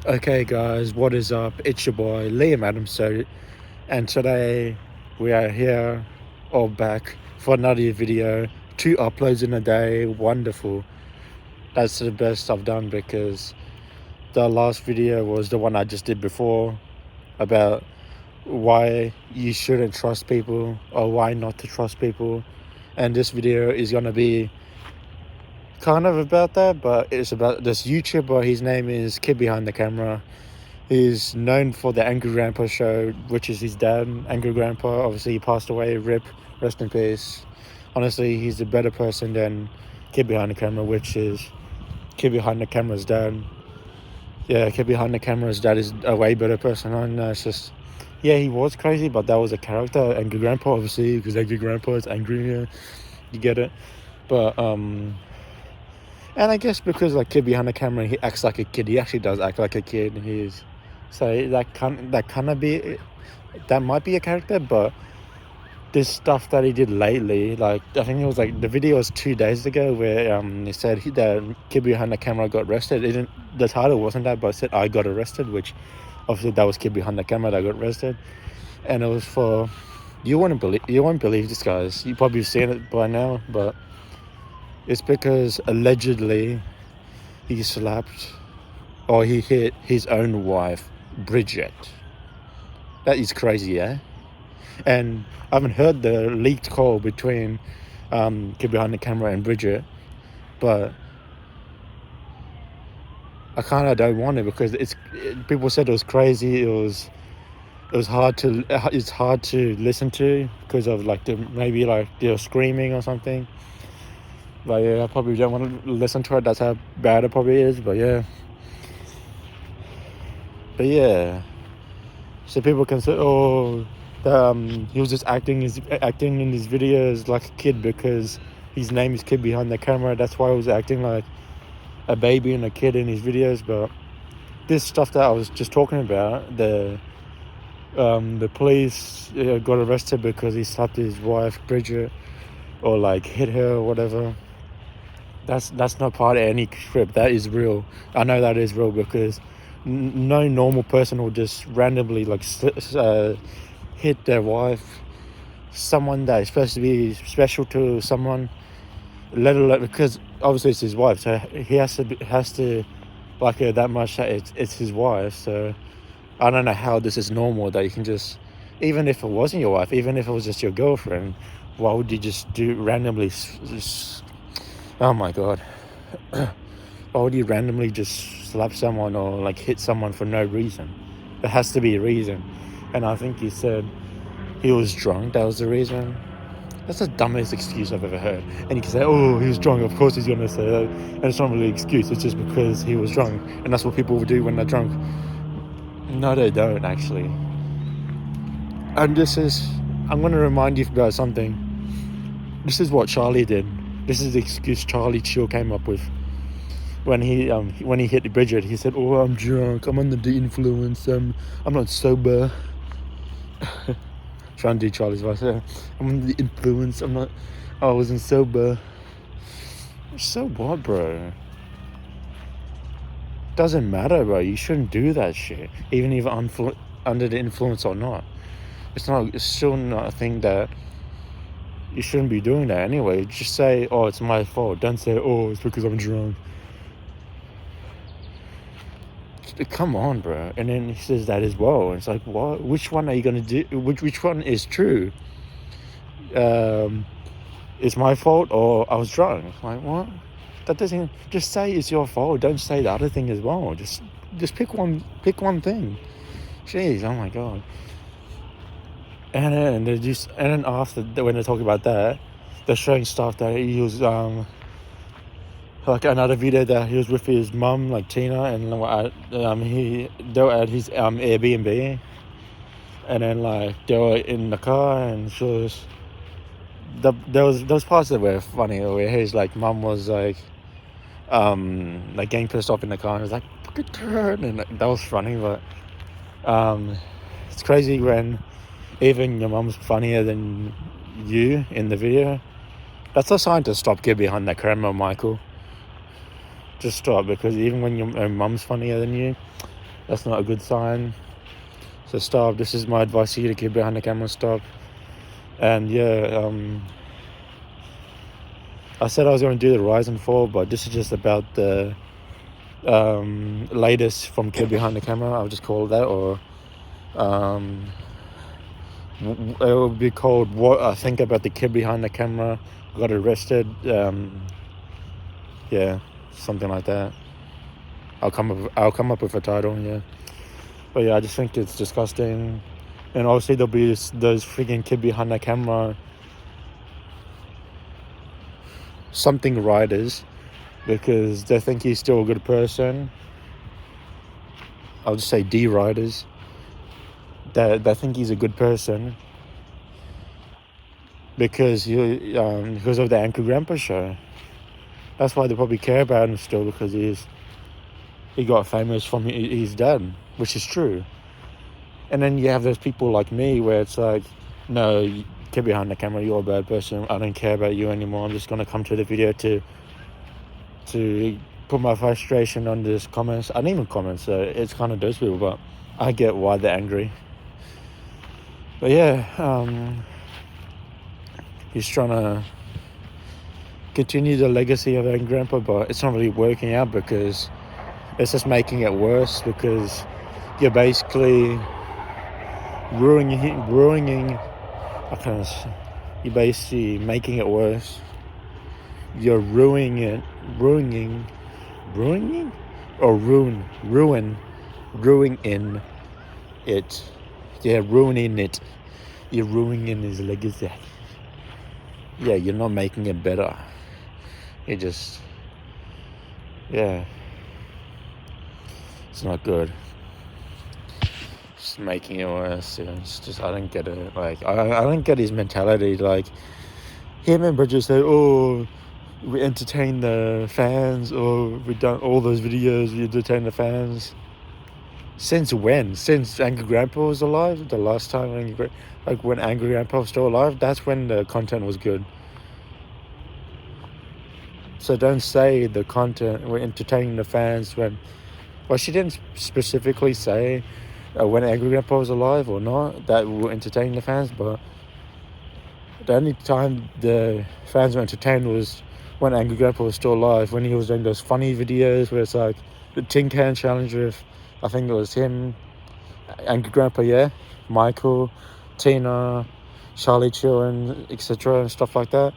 Okay guys, what is up? It's your boy Liam Adams, and today we are here all back for another video. 2 uploads in a day, wonderful. That's the best I've done because the last video was the one I just did before about why you shouldn't trust people or why not to trust people, and this video is gonna be kind of about that, but it's about this YouTuber. His name is KidBehindACamera. He's known for the Angry Grandpa show, which is his dad, Angry Grandpa. Obviously, he passed away. RIP, rest in peace. Honestly, he's a better person than Kid Behind the Camera, which is Kid Behind the Camera's dad. Yeah, Kid Behind the Camera's dad is a way better person. I know, it's just, yeah, he was crazy, but that was a character. Angry Grandpa, obviously, because Angry Grandpa is angry. Yeah, you get it. But, and I guess because like Kid Behind the Camera, he acts like a kid. He actually does act like a kid. So that might be a character, but this stuff that he did lately, like I think it was like the video was 2 days ago where he said the Kid Behind the Camera got arrested. The title wasn't that, but it said I got arrested, which obviously that was Kid Behind the Camera that got arrested, and it was for you won't believe this, guys. You probably seen it by now, but it's because allegedly he slapped or he hit his own wife, Bridget. That is crazy, yeah? And I haven't heard the leaked call between Kid Behind the Camera and Bridget, but I kind of don't want it because people said it was crazy. It's hard to listen to because of like maybe like they're screaming or something. But yeah, I probably don't want to listen to it. That's how bad it probably is. But yeah. So people can say, oh, he was just acting in his videos like a kid because his name is Kid Behind the Camera. That's why he was acting like a baby and a kid in his videos. But this stuff that I was just talking about, the police got arrested because he slapped his wife Bridget or like hit her or whatever. That's not part of any script. That is real. I know that is real because no normal person will just randomly like hit their wife, someone that is supposed to be special to someone, let alone because obviously it's his wife, so he has to like her that much that it's his wife. So I don't know how this is normal that you can just, even if it wasn't your wife, even if it was just your girlfriend, why would you just do randomly oh my god, why would you randomly just slap someone or like hit someone for no reason? There has to be a reason. And I think he said he was drunk, that was the reason. That's the dumbest excuse I've ever heard. And you can say, oh, he was drunk, of course he's going to say that. And it's not really an excuse, it's just because he was drunk. And that's what people will do when they're drunk. No, they don't, actually. And I'm going to remind you about something. This is what Charlie did. This is the excuse Charlie Chill came up with. When he hit Bridget, he said, oh, I'm drunk, I'm under the influence, I'm not sober. Trying to do Charlie's voice. I'm under the influence, I wasn't sober. So what, bro? Doesn't matter, bro. You shouldn't do that shit, even if under the influence or not. It's still not a thing that you shouldn't be doing that anyway. Just say, oh, it's my fault. Don't say, oh, it's because I'm drunk. Come on, bro. And then he says that as well. It's like, what? Which one are you gonna do? Which one is true? It's my fault or I was drunk. Like, what? That doesn't. Just say it's your fault. Don't say the other thing as well. Just pick one thing. Jeez, oh my god. And then after when they talk about that, they're showing stuff that he was like another video that he was with his mum, like Tina, and they were at his Airbnb, and then like they were in the car, and she was those parts that were funny where his like mum was like getting pissed off in the car and was like, fucking turn, and that was funny. But it's crazy when even your mum's funnier than you in the video. That's a sign to stop. Get behind that camera, Michael. Just stop, because even when your mum's funnier than you, That's not a good sign. So stop. This is my advice to you, to keep behind the camera. Stop. And yeah, I said I was going to do the rise and fall, but this is just about the latest from Kid Behind the Camera. I'll just call it that, or it will be called What I Think About the Kid Behind the Camera Got Arrested. Yeah, something like that. I'll come up with a title. Yeah, but yeah, I just think it's disgusting. And obviously there'll be those freaking Kid Behind the Camera something writers, because they think he's still a good person. I'll just say D writers. They think he's a good person because of the Anchor Grandpa show. That's why they probably care about him still, because he got famous from his dad, which is true. And then you have those people like me where it's like, no, Kid Behind the Camera, you're a bad person. I don't care about you anymore. I'm just gonna come to the video to put my frustration on this comments. I don't even comment, so it's kind of those people, but I get why they're angry. But yeah, he's trying to continue the legacy of Angry Grandpa, but it's not really working out because it's just making it worse, because you're basically ruining. You're basically making it worse. You're ruining it, ruining it. Yeah, ruining it. You're ruining his legacy. Yeah, you're not making it better. You're just, yeah, it's not good. Just making it worse. It's just, I don't get it. Like, I don't get his mentality. Like, him and Bridget say, oh, we entertain the fans, or we done all those videos, we entertain the fans. Since when? Since Angry Grandpa was alive? The last time when Angry Grandpa was still alive, that's when the content was good. So don't say the content, we're entertaining the fans when... Well, she didn't specifically say when Angry Grandpa was alive or not, that we were entertaining the fans, but the only time the fans were entertained was when Angry Grandpa was still alive, when he was doing those funny videos where it's like the tin can challenge with, I think it was him, Angry Grandpa, yeah, Michael, Tina, Charlie Children, etc. and stuff like that.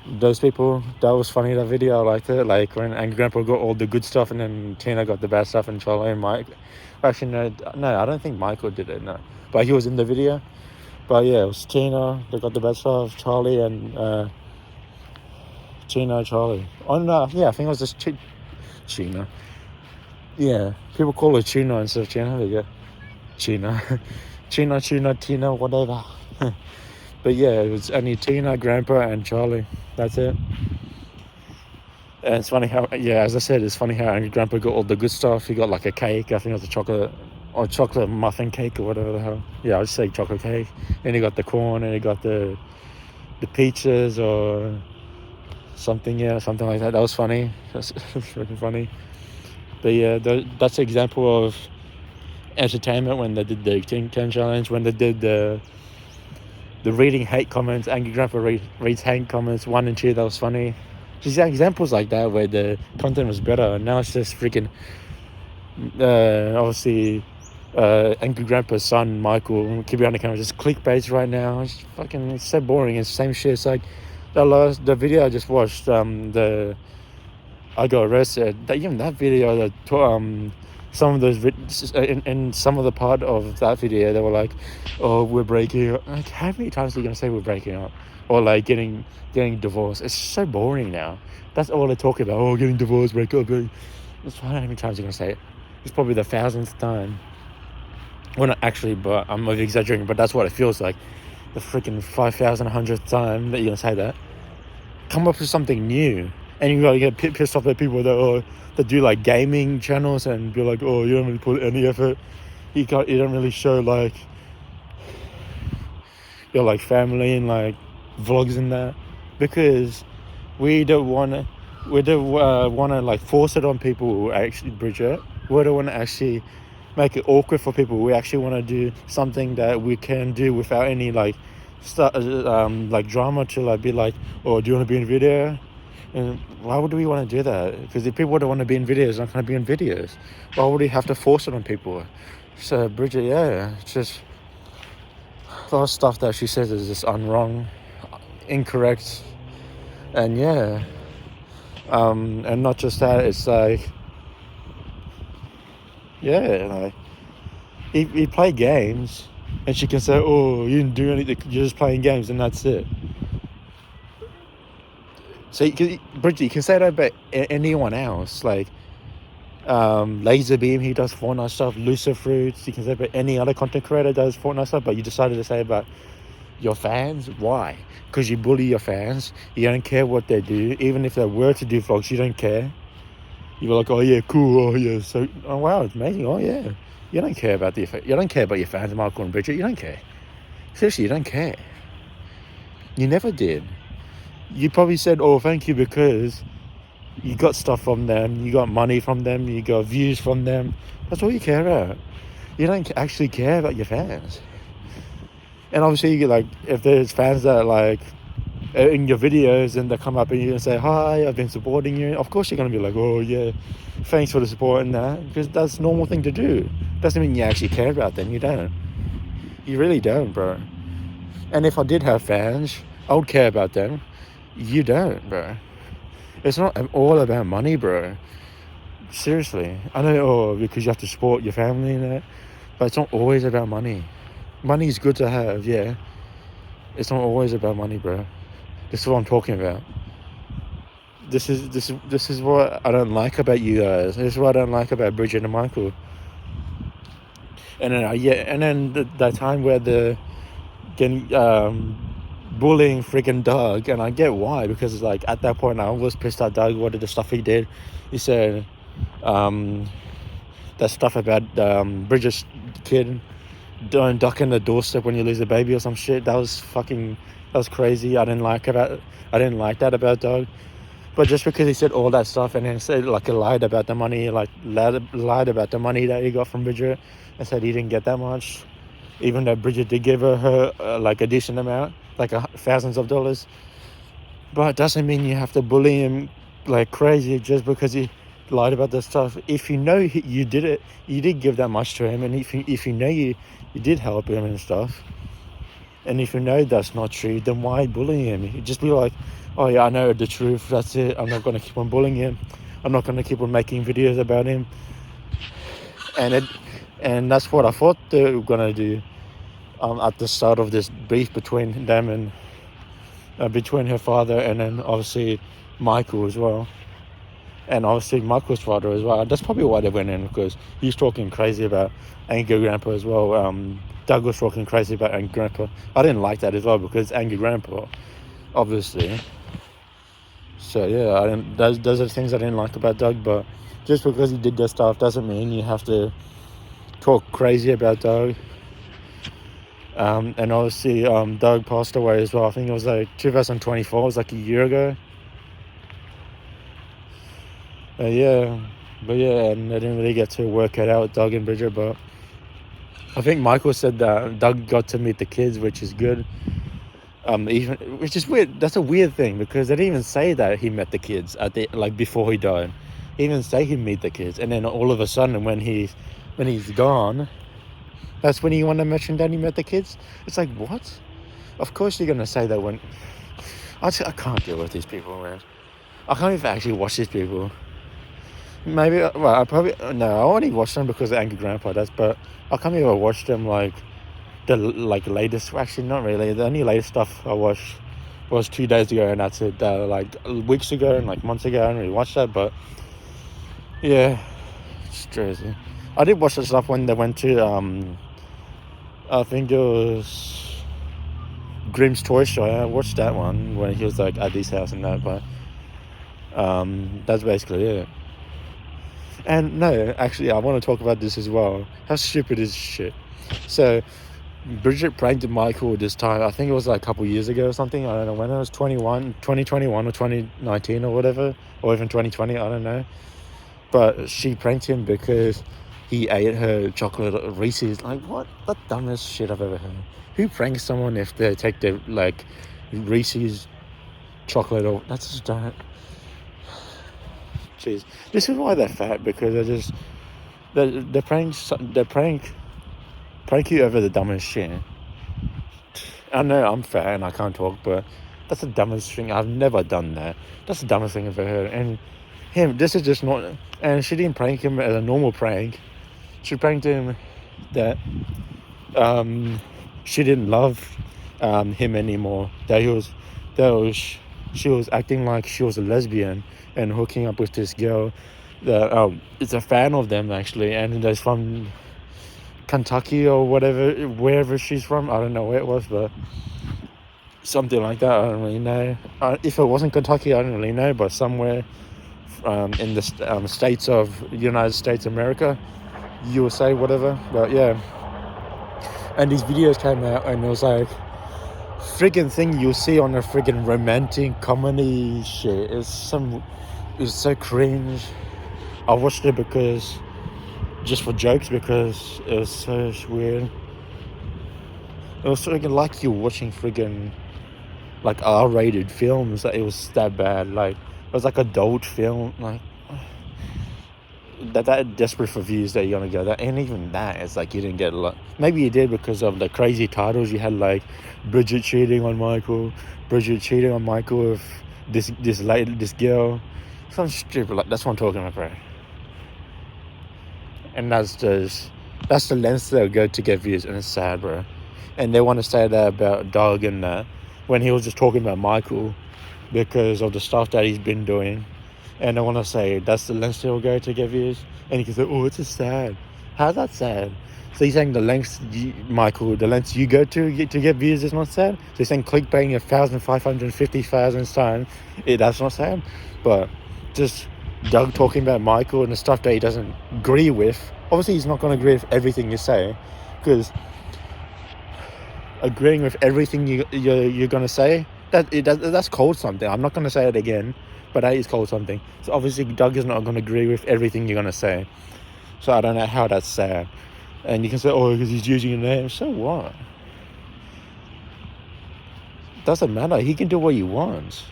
Those people, that was funny, that video. I liked it. Like when Angry Grandpa got all the good stuff and then Tina got the bad stuff, and Charlie and Mike. Actually, no, I don't think Michael did it, no. But he was in the video. But yeah, it was Tina, they got the bad stuff, Charlie and Tina, Charlie. Oh no, yeah, I think it was just Tina. Yeah, people call her Tuna instead of Tina. There you go. Tina, whatever. But yeah, it was only Tina, Grandpa, and Charlie. That's it. And it's funny how, yeah, as I said, it's funny how Angry Grandpa got all the good stuff. He got like a cake, I think it was a chocolate muffin cake or whatever the hell. Yeah, I'd say chocolate cake. And he got the corn, and he got the peaches or something, yeah, something like that. That was funny. That's really funny. But yeah, that's an example of entertainment when they did the Tin Can Challenge, when they did the reading hate comments. Angry Grandpa reads hate comments 1 and 2. That was funny. Just examples like that where the content was better. And now it's just freaking obviously Angry Grandpa's son Michael, Keep Behind the Camera, just clickbait right now. It's so boring. It's the same shit. It's like the video I just watched, I got arrested. Even that video, some of those in some of the part of that video, they were like, "Oh, we're breaking up." Like, how many times are you gonna say we're breaking up, or like getting divorced? It's so boring now. That's all they talk about. Oh, getting divorced, break up. That's how many times you're gonna say it. It's probably the 1,000th time. Well, not actually, but I'm exaggerating. But that's what it feels like. The freaking 5,100th time that you're gonna say that. Come up with something new. And you gotta get pissed off at people that do like gaming channels and be like, oh, you don't really put any effort. You don't really show like your like family and like vlogs and that, because we don't wanna like force it on people who actually, Bridget. We don't wanna actually make it awkward for people. We actually want to do something that we can do without any like like drama to like be like, oh, do you want to be in video? And why would we want to do that? Because if people don't want to be in videos, they're not going to be in videos. Why would we have to force it on people? So Bridget, yeah, it's just a lot of stuff that she says is just wrong, incorrect, and yeah, and not just that. It's like, yeah, like you play games, and she can say, "Oh, you didn't do anything. You're just playing games, and that's it." So, Bridget, you can say that about anyone else, like Laserbeam, he does Fortnite stuff, Lucifer, you can say about any other content creator does Fortnite stuff, but you decided to say about your fans. Why? Because you bully your fans. You don't care what they do. Even if they were to do vlogs, you don't care. You're like, oh yeah, cool, oh yeah, so, oh wow, it's amazing, oh yeah. You don't care about your fans, Michael and Bridget. You don't care. Seriously, you don't care. You never did. You probably said, oh, thank you, because you got stuff from them, you got money from them, you got views from them. That's all you care about. You don't actually care about your fans. And obviously, you get like, if there's fans that like in your videos and they come up and you say, hi, I've been supporting you, of course you're going to be like, oh yeah, thanks for the support and that, because that's a normal thing to do. Doesn't mean you actually care about them. You don't. You really don't, bro. And if I did have fans, I would care about them. You don't, bro. It's not all about money, bro. Seriously. I know, oh, because you have to support your family and that, but it's not always about money. Money is good to have, yeah. It's not always about money, bro. This is what I'm talking about. This is what I don't like about you guys. This is what I don't like about Bridget and Michael. And then the time where the getting bullying freaking Doug, and I get why, because it's like at that point I was pissed at Doug. What did the stuff he did? He said that stuff about Bridget's kid don't duck in the doorstep when you lose a baby or some shit. That was crazy. I didn't like that about Doug. But just because he said all that stuff and then said like he lied about the money, like lied about the money that he got from Bridget, and said he didn't get that much, even though Bridget did give her like a decent amount, like thousands of dollars. But it doesn't mean you have to bully him like crazy just because he lied about the stuff. If you know you did it, you did give that much to him, and if you know you did help him and stuff, and if you know that's not true, then why bully him? You just be like, oh yeah, I know the truth, that's it, I'm not going to keep on bullying him, I'm not going to keep on making videos about him. And that's what I thought they were going to do at the start of this beef between them and between her father and then obviously Michael as well. And obviously Michael's father as well. That's probably why they went in, because he's talking crazy about Angry Grandpa as well. Doug was talking crazy about Angry Grandpa. I didn't like that as well, because Angry Grandpa, obviously. So yeah, those are the things I didn't like about Doug. But just because he did that stuff doesn't mean you have to talk crazy about Doug. And obviously Doug passed away as well. I think it was like 2024. It was like a year ago. But yeah, and I didn't really get to work it out with Doug and Bridget, but I think Michael said that Doug got to meet the kids, which is good. Which is weird. That's a weird thing, because they didn't even say that he met the kids before he died. He didn't say he'd meet the kids, and then all of a sudden when he's gone, that's when you want to mention that he met the kids. It's like, what? Of course you're gonna say that when I can't deal with these people, man. I can't even actually watch these people. Maybe, well, I only watch them because of Angry Grandpa does, but I can't even watch them like the latest. Actually, not really. The only latest stuff I watched was 2 days ago, and that's it. Like weeks ago and like months ago, I didn't really watch that, but yeah, it's crazy. I did watch the stuff when they went to I think it was Grimm's Toy Show. I watched that one when he was like at his house and that, but that's basically it. And no, actually, I want to talk about this as well. How stupid is this shit? So, Bridget pranked Michael this time. I think it was like a couple years ago or something. I don't know when it was, 2021 or 2019 or whatever, or even 2020. I don't know. But she pranked him because he ate her chocolate Reese's. Like, what? The dumbest shit I've ever heard. Who pranks someone if they take their, like, Reese's chocolate or... That's just don't... Jeez. This is why they're fat, because they're just... They prank you over the dumbest shit. I know I'm fat and I can't talk, but that's the dumbest thing. I've never done that. That's the dumbest thing I've ever heard. And him, this is just not... And she didn't prank him as a normal prank. She pranked him that she didn't love him anymore. She was acting like she was a lesbian and hooking up with this girl that is a fan of them, actually, and there's from Kentucky or whatever, wherever she's from. I don't know where it was, but something like that. I don't really know. If it wasn't Kentucky, I don't really know, but somewhere in the states of the United States of America, USA, whatever. But yeah, and these videos came out, and it was like friggin' thing you see on a friggin' romantic comedy shit. It's so cringe. I watched it because just for jokes, because it was so weird. It was friggin' like you're watching friggin' like R-rated films. That it was that bad. Like it was like adult film. Like that desperate for views that you're gonna go. That, and even that, it's like you didn't get a lot. Maybe you did because of the crazy titles you had, like Bridget cheating on Michael with this girl. Some stupid, like, that's what I'm talking about, bro. And that's the length they'll go to get views, and it's sad, bro. And they want to say that about Doug and that, when he was just talking about Michael because of the stuff that he's been doing. And I want to say that's the lengths they'll go to get views. And you can say, oh, it's just sad. How's that sad? So you're saying the lengths you go to get views is not sad? So you're saying clickbaiting 1,550,000 times, that's not sad? But just Doug talking about Michael and the stuff that he doesn't agree with. Obviously, he's not going to agree with everything you say, because agreeing with everything you're going to say, that's called something. I'm not going to say it again, but that is called something. So obviously, Doug is not going to agree with everything you're going to say. So I don't know how that's sad. And you can say, oh, because he's using your name. So what? Doesn't matter. He can do what he wants.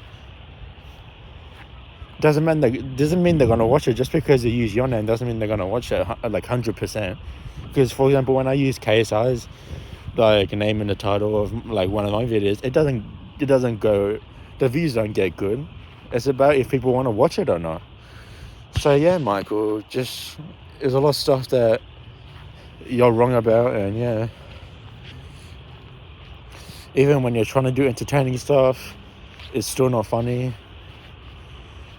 Doesn't mean they're going to watch it. Just because they use your name doesn't mean they're going to watch it like 100%. Because, for example, when I use KSI's like name in the title of like one of my videos, it doesn't go, the views don't get good. It's about if people want to watch it or not. So yeah, Michael, just there's a lot of stuff that you're wrong about, and yeah, even when you're trying to do entertaining stuff, it's still not funny.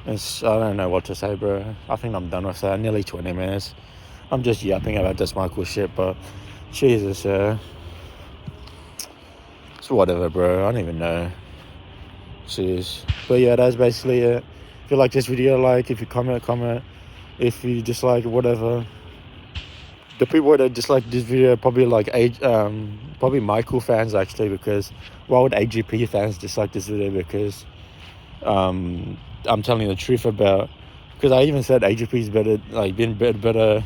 I don't know what to say, bro. I think I'm done with that. Nearly 20 minutes. I'm just yapping about this Michael shit, but Jesus, it's whatever, bro. I don't even know. Jeez. But yeah, that's basically it. If you like this video, like. If you comment. If you dislike, whatever. The people that dislike this video are probably like probably Michael fans, actually, because why would AGP fans dislike this video? Because I'm telling you the truth about, because I even said AGP's better, like been better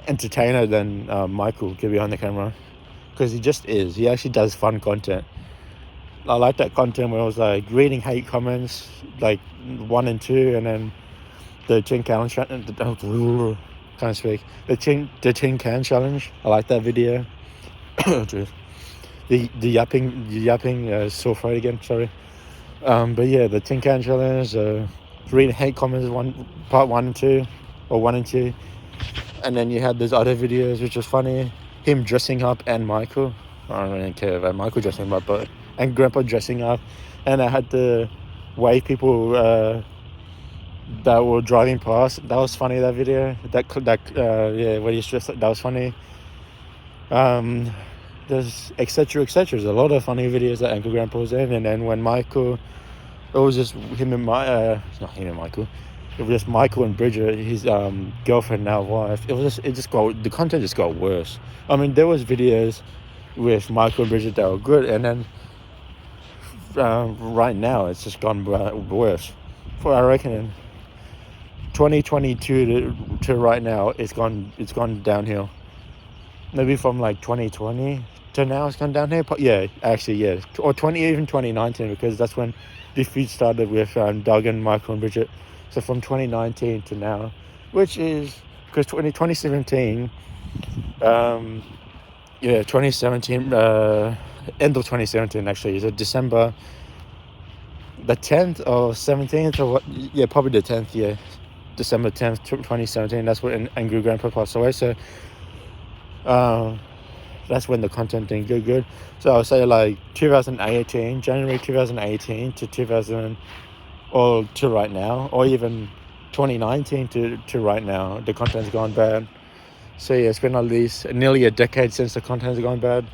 entertainer than Michael KidBehindACamera, because he just is. He actually does fun content. I like that content where I was like reading hate comments, like 1 and 2, and then the tin can challenge. Can't speak. The tin can challenge. I like that video. The yapping sore throat again. Sorry. But yeah, the tin can challenge. Reading hate comments, part 1 and 2, or 1 and 2, and then you had those other videos which was funny. Him dressing up and Michael. I don't really care about Michael dressing up, but and Grandpa dressing up, and I had the way people that were driving past. That was funny. That video. Yeah, when he's dressed, that was funny. There's etc. There's a lot of funny videos that Uncle Grandpa was in, and then when Michael, it was just him and not him and Michael. It was just Michael and Bridget, his girlfriend, now wife. The content just got worse. I mean, there was videos with Michael and Bridget that were good, and then right now it's just gone worse. For I reckon 2022 to right now, it's gone downhill. Maybe from like 2020 to now it's gone downhill. Yeah, actually, yeah. Or 2019, because that's when the feud started with Doug and Michael and Bridget. So from 2019 to now, which is because 2017, 2017, end of 2017 actually. So December the 10th or 17th or what? Yeah, probably the 10th. Yeah, December 10th, 2017. That's when Angry Grandpa passed away. So that's when the content didn't get good. So I'll say like 2018, January 2018 to 2000, or to right now, or even 2019 to right now, the content's gone bad. So yeah, it's been at least nearly a decade since the content's gone bad.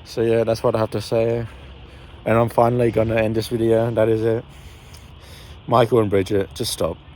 So yeah, that's what I have to say. And I'm finally gonna end this video. That is it. Michael and Bridget, just stop.